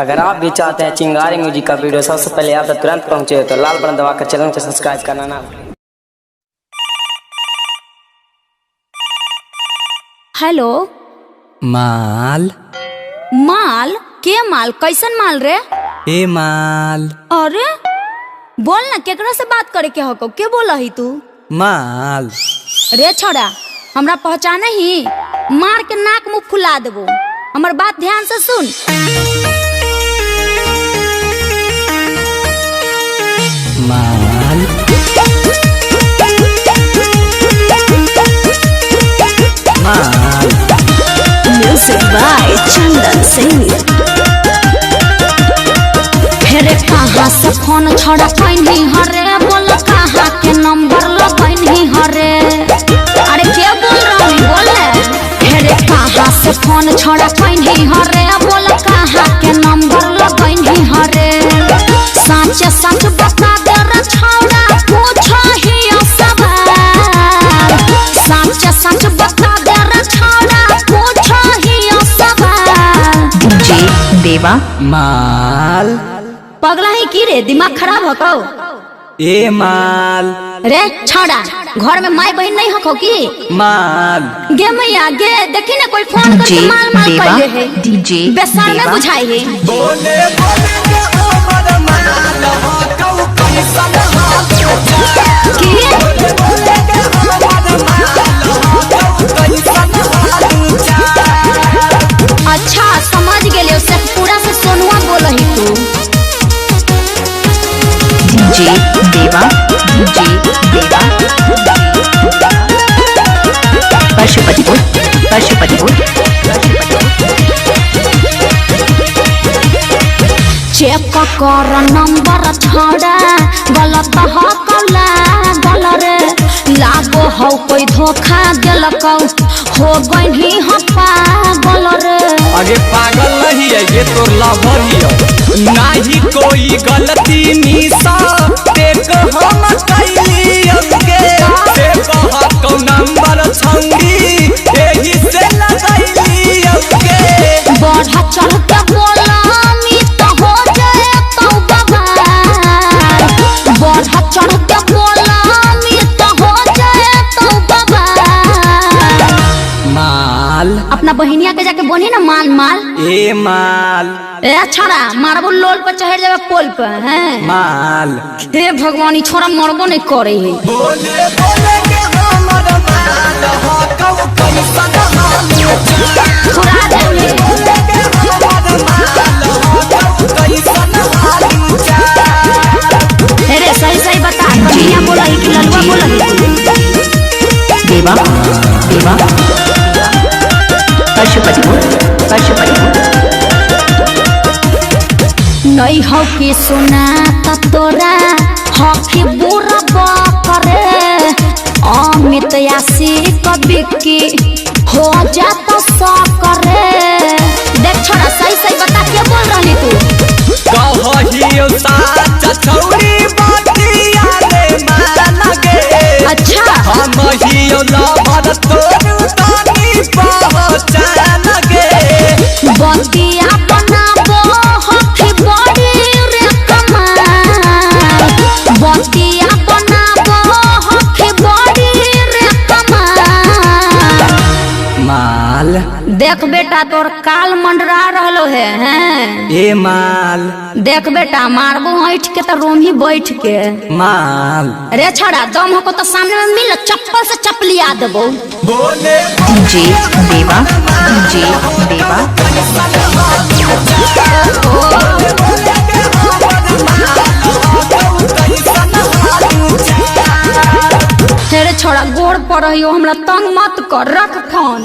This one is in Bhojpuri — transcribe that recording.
अगर आप भी चाहते हैं चिंगारी म्यूजिक का वीडियो सबसे पहले आप तक तुरंत पहुंचे तो लाल बटन दबाकर चैनल को सब्सक्राइब करना ना भूलें। हेलो माल माल के माल कैसन माल रे? ए माल अरे बोल ना केकरा से बात करे के हको के बोला ही तू? माल रे छोड़ा हमरा पहचाने ही मार के नाक मुंह फुला देबो। हमर बात ध्यान से सुन। माल माल म्यूजिक बाय चंदन सिंह। फेरे कहाँ से फोन छोड़ा पैनी हरे बोल कहाँ के नंबर लगैनी हरे? अरे क्या बोल रही बोले? फेरे कहाँ से फोन छोड़ा पैनी हरे बोल कहाँ के नंबर लगैनी हरे? सच सच बता दे रे छोड़ा पूछो ही सवाल। सच सच बता दे रे छोड़ा पूछो ही सवाल। जी देवा माल पगला है की रे? दिमाग खराब हो कौ? ए माल रे छोड़ा घर में माई बहन नहीं हो की? माल गे मैया गे देखी ना कोई फोन करके माल माल पहले है डीजे बेसार में बुझाई है। बोले बोले के हमर माल हो कौ कैसन हाथ की बोले के हमर माल हो कौ कैसन हाथ। अच्छा समझ गेले उससे पूरा से सोनुआ बोल ही तू। डीजे देवा पशुपतिपुर चेक कर नंबर छोड़ा गलत हो कला गल रे लागो हो कोई धोखा दिलक हो गई हो पागल रे। अरे पागल नहीं है ये तो लवर ही है। नहीं कोई गलती निशा देख हम कैली अंगे देखो नंबर छंगी यही से लगैली अंगे। बढ़ा चढ़ के बोला तो हो जाए तो बवाल। बढ़ा चढ़ के बोला तो हो जाए तो बवाल। माल अपना बहिनिया के जाके बोली ना माल माल। ए माल ए छोरा मारबो लोल पर चढ़ जावे पोल पर हैं माल। हे भगवान छोरा मरबो नहीं करे है। बोले बोले के हमर माल हो कौ कैसन हाल। छोरा दे बोले के हमर माल हो कौ कैसन हाल। रे सही सही बता कन्हैया बोला है कि ललवा बोला है? देवा पशुपतिपुर नहीं हो कि सुना तो तोरा हो कि बुरा करे अमित यासी कभी की हो जाता सो करे। देख छोरा सही सही बता क्या बोल रही तू? कहियो साचा छौरी बातिया रे माल लगे। अच्छा हम हियो लवर तोरू तानी पहचान लगे। बतिया बनाबो हो कि बड़ी रे कमाल। बतिया बनाबो हो कि बड़ी रे कमाल। माल देख बेटा तोर काल मंडरा रहलो है हैं? ए माल देख बेटा मारबो ऐठ के तो रोम ही बैठ के। माल रे छोड़ा दम हो तो सामने में मिल चप्पल से चपलिया देबो। बोले डीजे देवा तेरे छोड़ा गोड़ पर रहियो हमरा तंग मत कर रख फोन।